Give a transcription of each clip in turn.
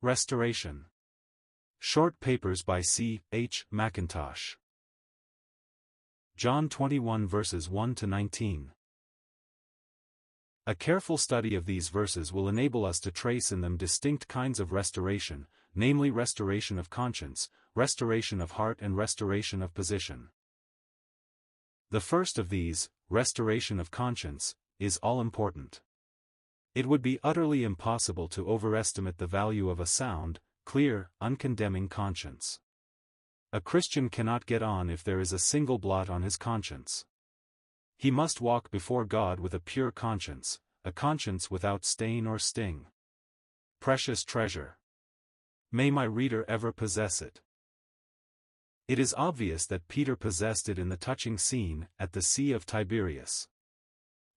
Restoration. Short Papers by C.H. Mackintosh. John 21 verses 1 to 19. A careful study of these verses will enable us to trace in them distinct kinds of restoration, namely restoration of conscience, restoration of heart and restoration of position. The first of these, restoration of conscience, is all-important. It would be utterly impossible to overestimate the value of a sound, clear, uncondemning conscience. A Christian cannot get on if there is a single blot on his conscience. He must walk before God with a pure conscience, a conscience without stain or sting. Precious treasure. May my reader ever possess it. It is obvious that Peter possessed it in the touching scene at the Sea of Tiberias.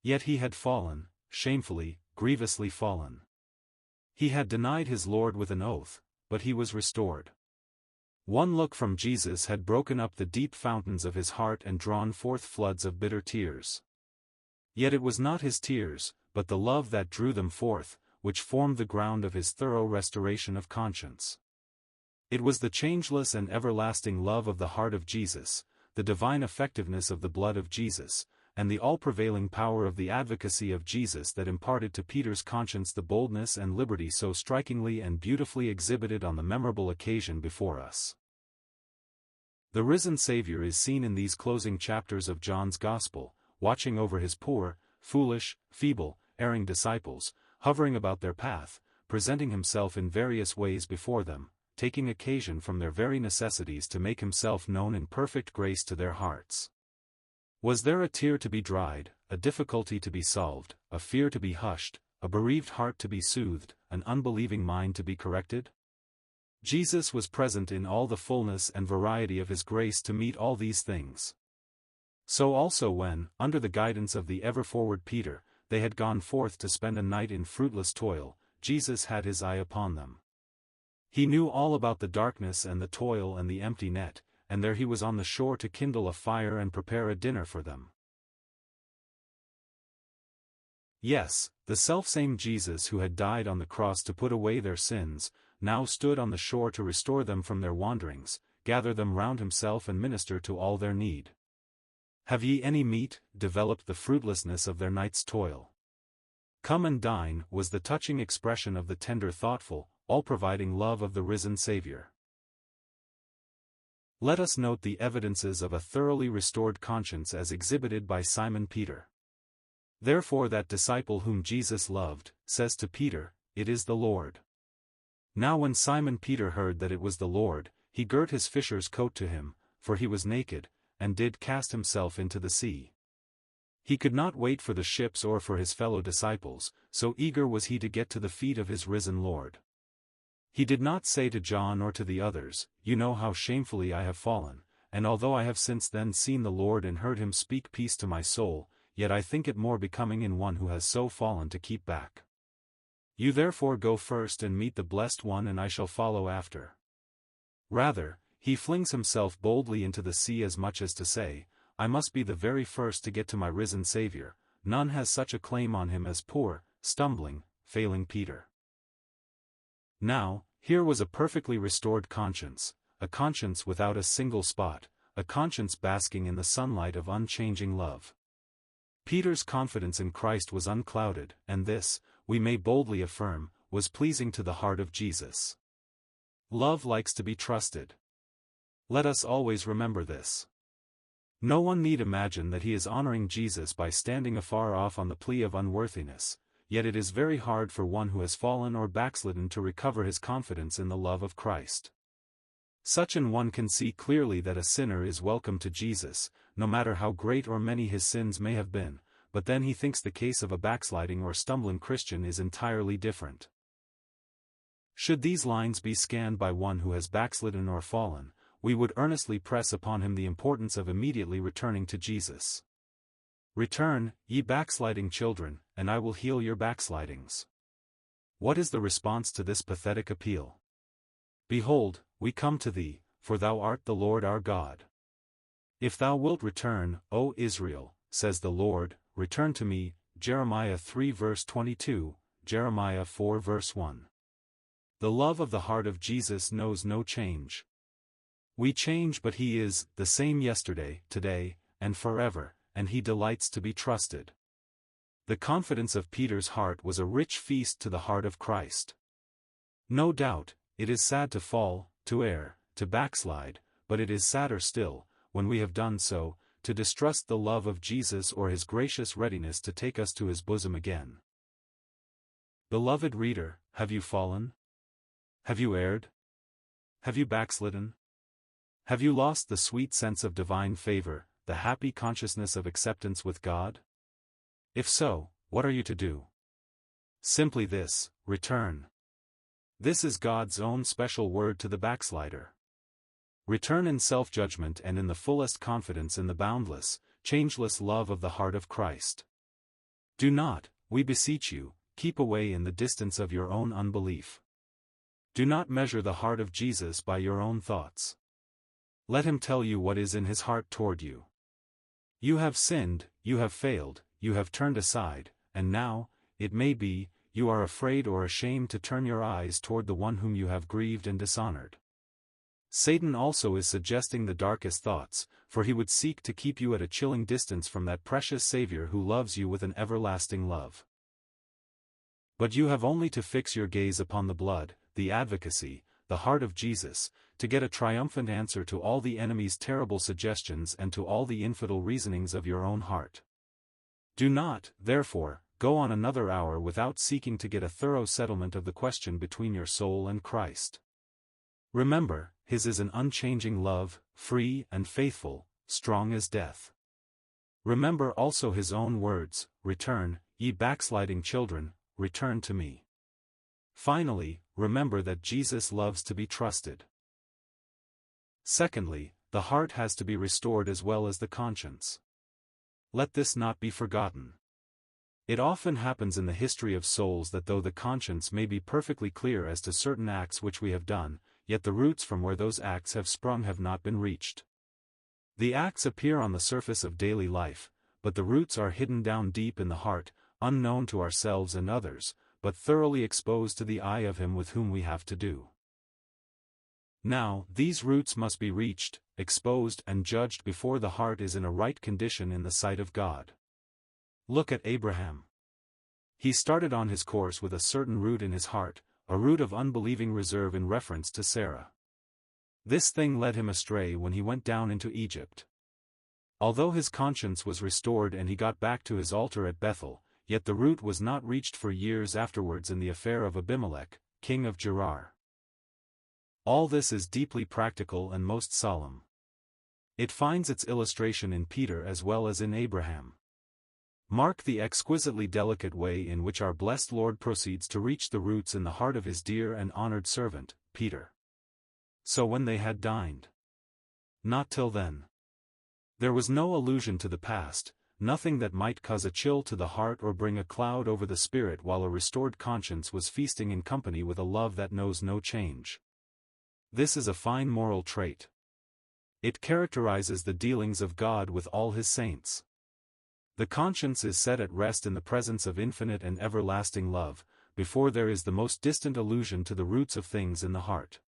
Yet he had fallen, shamefully, grievously fallen. He had denied his Lord with an oath, but he was restored. One look from Jesus had broken up the deep fountains of his heart and drawn forth floods of bitter tears. Yet it was not his tears, but the love that drew them forth, which formed the ground of his thorough restoration of conscience. It was the changeless and everlasting love of the heart of Jesus, the divine effectiveness of the blood of Jesus, and the all-prevailing power of the advocacy of Jesus that imparted to Peter's conscience the boldness and liberty so strikingly and beautifully exhibited on the memorable occasion before us. The risen Savior is seen in these closing chapters of John's Gospel, watching over his poor, foolish, feeble, erring disciples, hovering about their path, presenting himself in various ways before them, taking occasion from their very necessities to make himself known in perfect grace to their hearts. Was there a tear to be dried, a difficulty to be solved, a fear to be hushed, a bereaved heart to be soothed, an unbelieving mind to be corrected? Jesus was present in all the fullness and variety of his grace to meet all these things. So also when, under the guidance of the ever-forward Peter, they had gone forth to spend a night in fruitless toil, Jesus had his eye upon them. He knew all about the darkness and the toil and the empty net, and there he was on the shore to kindle a fire and prepare a dinner for them. Yes, the selfsame Jesus who had died on the cross to put away their sins, now stood on the shore to restore them from their wanderings, gather them round himself and minister to all their need. Have ye any meat? Developed the fruitlessness of their night's toil. Come and dine, was the touching expression of the tender thoughtful, all-providing love of the risen Savior. Let us note the evidences of a thoroughly restored conscience as exhibited by Simon Peter. Therefore that disciple whom Jesus loved, says to Peter, "It is the Lord." Now when Simon Peter heard that it was the Lord, he girt his fisher's coat to him, for he was naked, and did cast himself into the sea. He could not wait for the ships or for his fellow disciples, so eager was he to get to the feet of his risen Lord. He did not say to John or to the others, "You know how shamefully I have fallen, and although I have since then seen the Lord and heard him speak peace to my soul, yet I think it more becoming in one who has so fallen to keep back. You therefore go first and meet the blessed one and I shall follow after." Rather, he flings himself boldly into the sea as much as to say, "I must be the very first to get to my risen Savior." None has such a claim on him as poor, stumbling, failing Peter. Now, here was a perfectly restored conscience, a conscience without a single spot, a conscience basking in the sunlight of unchanging love. Peter's confidence in Christ was unclouded, and this, we may boldly affirm, was pleasing to the heart of Jesus. Love likes to be trusted. Let us always remember this. No one need imagine that he is honoring Jesus by standing afar off on the plea of unworthiness, yet it is very hard for one who has fallen or backslidden to recover his confidence in the love of Christ. Such an one can see clearly that a sinner is welcome to Jesus, no matter how great or many his sins may have been, but then he thinks the case of a backsliding or stumbling Christian is entirely different. Should these lines be scanned by one who has backslidden or fallen, we would earnestly press upon him the importance of immediately returning to Jesus. "Return, ye backsliding children, and I will heal your backslidings." What is the response to this pathetic appeal? "Behold, we come to thee, for thou art the Lord our God. If thou wilt return, O Israel, says the Lord, return to me." Jeremiah 3 verse 22, Jeremiah 4 verse 1. The love of the heart of Jesus knows no change. We change, but he is the same yesterday, today, and forever, and he delights to be trusted. The confidence of Peter's heart was a rich feast to the heart of Christ. No doubt, it is sad to fall, to err, to backslide, but it is sadder still, when we have done so, to distrust the love of Jesus or his gracious readiness to take us to his bosom again. Beloved reader, have you fallen? Have you erred? Have you backslidden? Have you lost the sweet sense of divine favor, the happy consciousness of acceptance with God? If so, what are you to do? Simply this: return. This is God's own special word to the backslider. Return in self-judgment and in the fullest confidence in the boundless, changeless love of the heart of Christ. Do not, we beseech you, keep away in the distance of your own unbelief. Do not measure the heart of Jesus by your own thoughts. Let him tell you what is in his heart toward you. You have sinned, you have failed, you have turned aside, and now, it may be, you are afraid or ashamed to turn your eyes toward the one whom you have grieved and dishonored. Satan also is suggesting the darkest thoughts, for he would seek to keep you at a chilling distance from that precious Savior who loves you with an everlasting love. But you have only to fix your gaze upon the blood, the advocacy, the heart of Jesus, to get a triumphant answer to all the enemy's terrible suggestions and to all the infidel reasonings of your own heart. Do not, therefore, go on another hour without seeking to get a thorough settlement of the question between your soul and Christ. Remember, his is an unchanging love, free and faithful, strong as death. Remember also his own words: return, ye backsliding children, return to me. Finally, remember that Jesus loves to be trusted. Secondly, the heart has to be restored as well as the conscience. Let this not be forgotten. It often happens in the history of souls that though the conscience may be perfectly clear as to certain acts which we have done, yet the roots from where those acts have sprung have not been reached. The acts appear on the surface of daily life, but the roots are hidden down deep in the heart, unknown to ourselves and others, but thoroughly exposed to the eye of him with whom we have to do. Now, these roots must be reached, exposed and judged before the heart is in a right condition in the sight of God. Look at Abraham. He started on his course with a certain root in his heart, a root of unbelieving reserve in reference to Sarah. This thing led him astray when he went down into Egypt. Although his conscience was restored and he got back to his altar at Bethel, yet the root was not reached for years afterwards in the affair of Abimelech, king of Gerar. All this is deeply practical and most solemn. It finds its illustration in Peter as well as in Abraham. Mark the exquisitely delicate way in which our blessed Lord proceeds to reach the roots in the heart of his dear and honored servant, Peter. So when they had dined. Not till then. There was no allusion to the past, nothing that might cause a chill to the heart or bring a cloud over the spirit while a restored conscience was feasting in company with a love that knows no change. This is a fine moral trait. It characterizes the dealings of God with all his saints. The conscience is set at rest in the presence of infinite and everlasting love, before there is the most distant allusion to the roots of things in the heart.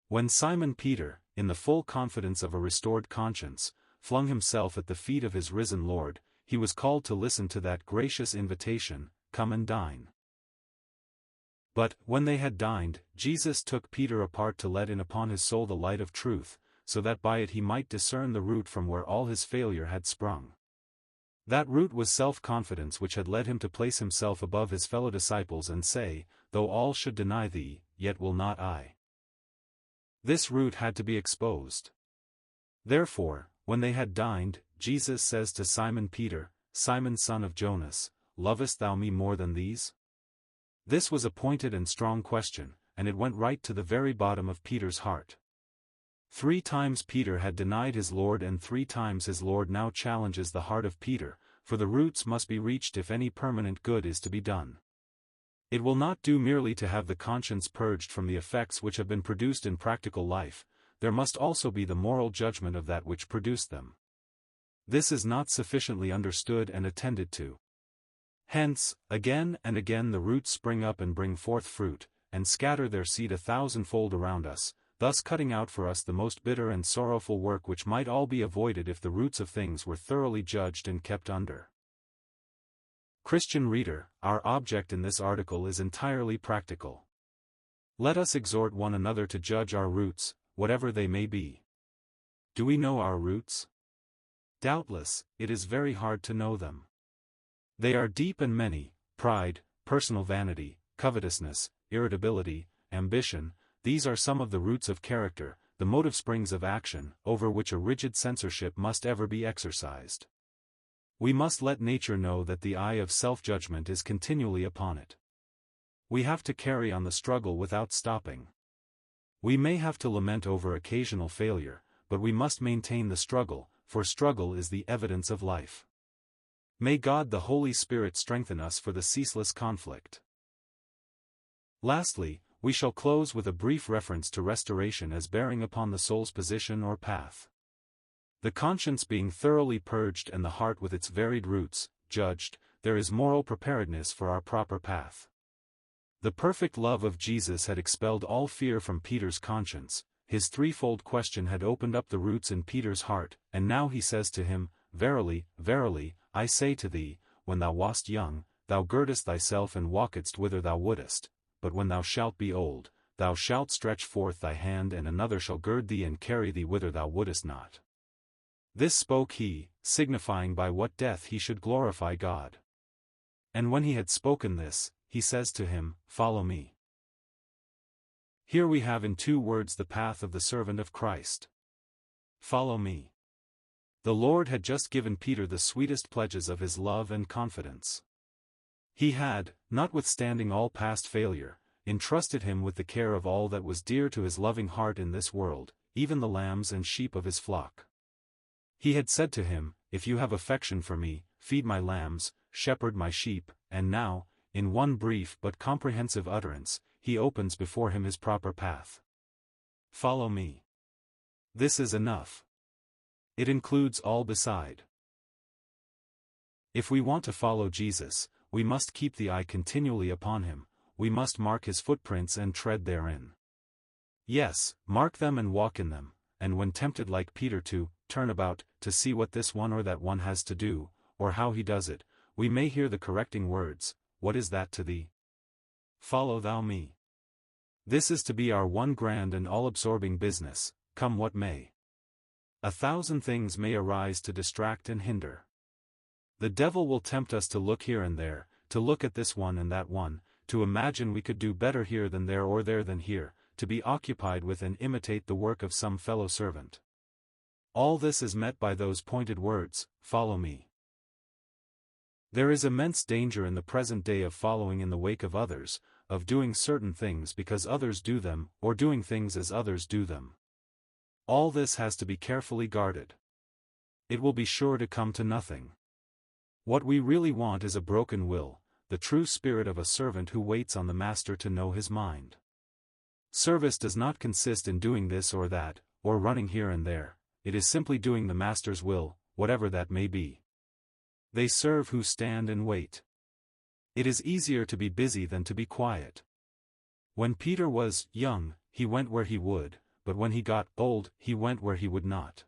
When Simon Peter, in the full confidence of a restored conscience, flung himself at the feet of his risen Lord, he was called to listen to that gracious invitation, "Come and dine." But, when they had dined, Jesus took Peter apart to let in upon his soul the light of truth, so that by it he might discern the root from where all his failure had sprung. That root was self-confidence which had led him to place himself above his fellow disciples and say, "Though all should deny thee, yet will not I." This root had to be exposed. Therefore, when they had dined, Jesus says to Simon Peter, "Simon son of Jonas, lovest thou me more than these?" This was a pointed and strong question, and it went right to the very bottom of Peter's heart. 3 times Peter had denied his Lord, and 3 times his Lord now challenges the heart of Peter, for the roots must be reached if any permanent good is to be done. It will not do merely to have the conscience purged from the effects which have been produced in practical life, there must also be the moral judgment of that which produced them. This is not sufficiently understood and attended to. Hence, again and again the roots spring up and bring forth fruit, and scatter their seed 1,000-fold around us, thus cutting out for us the most bitter and sorrowful work which might all be avoided if the roots of things were thoroughly judged and kept under. Christian reader, our object in this article is entirely practical. Let us exhort one another to judge our roots, whatever they may be. Do we know our roots? Doubtless, it is very hard to know them. They are deep and many: pride, personal vanity, covetousness, irritability, ambition. These are some of the roots of character, the motive springs of action, over which a rigid censorship must ever be exercised. We must let nature know that the eye of self-judgment is continually upon it. We have to carry on the struggle without stopping. We may have to lament over occasional failure, but we must maintain the struggle, for struggle is the evidence of life. May God the Holy Spirit strengthen us for the ceaseless conflict. Lastly, we shall close with a brief reference to restoration as bearing upon the soul's position or path. The conscience being thoroughly purged and the heart with its varied roots judged, there is moral preparedness for our proper path. The perfect love of Jesus had expelled all fear from Peter's conscience. His threefold question had opened up the roots in Peter's heart, and now he says to him, "Verily, verily, I say to thee, when thou wast young, thou girdest thyself and walkedst whither thou wouldest, but when thou shalt be old, thou shalt stretch forth thy hand and another shall gird thee and carry thee whither thou wouldest not." This spoke he, signifying by what death he should glorify God. And when he had spoken this, he says to him, "Follow me." Here we have in 2 words the path of the servant of Christ. Follow me. The Lord had just given Peter the sweetest pledges of his love and confidence. He had, notwithstanding all past failure, entrusted him with the care of all that was dear to his loving heart in this world, even the lambs and sheep of his flock. He had said to him, "If you have affection for me, feed my lambs, shepherd my sheep," and now, in one brief but comprehensive utterance, he opens before him his proper path. Follow me. This is enough. It includes all beside. If we want to follow Jesus, we must keep the eye continually upon him, we must mark his footprints and tread therein. Yes, mark them and walk in them, and when tempted like Peter to turn about, to see what this one or that one has to do, or how he does it, we may hear the correcting words, "What is that to thee? Follow thou me." This is to be our one grand and all-absorbing business, come what may. 1,000 things may arise to distract and hinder. The devil will tempt us to look here and there, to look at this one and that one, to imagine we could do better here than there or there than here, to be occupied with and imitate the work of some fellow servant. All this is met by those pointed words, "Follow me." There is immense danger in the present day of following in the wake of others, of doing certain things because others do them, or doing things as others do them. All this has to be carefully guarded. It will be sure to come to nothing. What we really want is a broken will, the true spirit of a servant who waits on the master to know his mind. Service does not consist in doing this or that, or running here and there, it is simply doing the master's will, whatever that may be. They serve who stand and wait. It is easier to be busy than to be quiet. When Peter was young, he went where he would, but when he got old, he went where he would not.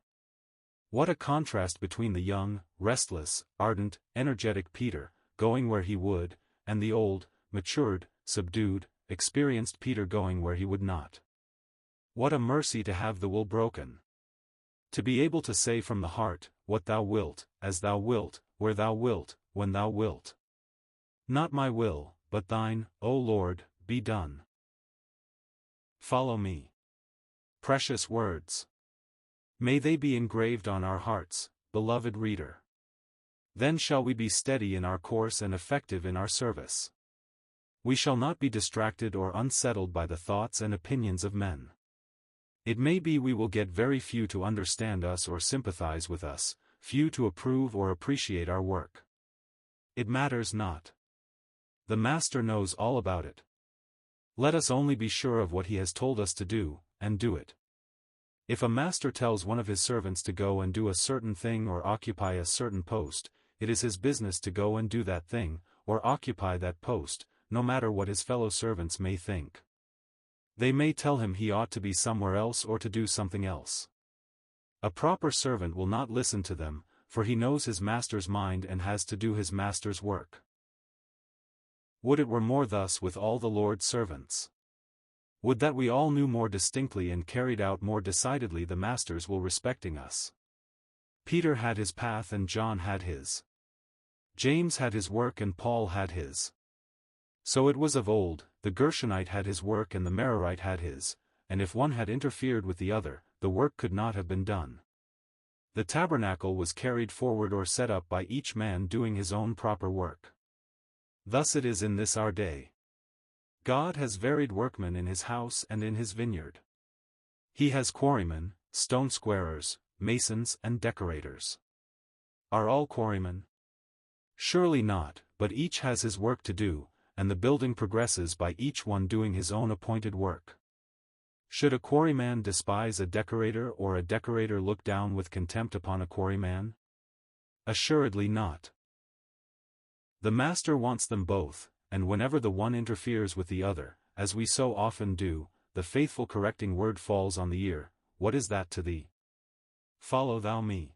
What a contrast between the young, restless, ardent, energetic Peter, going where he would, and the old, matured, subdued, experienced Peter going where he would not. What a mercy to have the will broken. To be able to say from the heart, what thou wilt, as thou wilt, where thou wilt, when thou wilt. Not my will, but thine, O Lord, be done. Follow me. Precious words. May they be engraved on our hearts, beloved reader. Then shall we be steady in our course and effective in our service. We shall not be distracted or unsettled by the thoughts and opinions of men. It may be we will get very few to understand us or sympathize with us, few to approve or appreciate our work. It matters not. The Master knows all about it. Let us only be sure of what he has told us to do, and do it. If a master tells one of his servants to go and do a certain thing or occupy a certain post, it is his business to go and do that thing, or occupy that post, no matter what his fellow servants may think. They may tell him he ought to be somewhere else or to do something else. A proper servant will not listen to them, for he knows his master's mind and has to do his master's work. Would it were more thus with all the Lord's servants. Would that we all knew more distinctly and carried out more decidedly the master's will respecting us. Peter had his path and John had his. James had his work and Paul had his. So it was of old, the Gershonite had his work and the Merarite had his, and if one had interfered with the other, the work could not have been done. The tabernacle was carried forward or set up by each man doing his own proper work. Thus it is in this our day. God has varied workmen in his house and in his vineyard. He has quarrymen, stone squarers, masons and decorators. Are all quarrymen? Surely not, but each has his work to do, and the building progresses by each one doing his own appointed work. Should a quarryman despise a decorator or a decorator look down with contempt upon a quarryman? Assuredly not. The master wants them both, and whenever the one interferes with the other, as we so often do, the faithful correcting word falls on the ear, "What is that to thee? Follow thou me."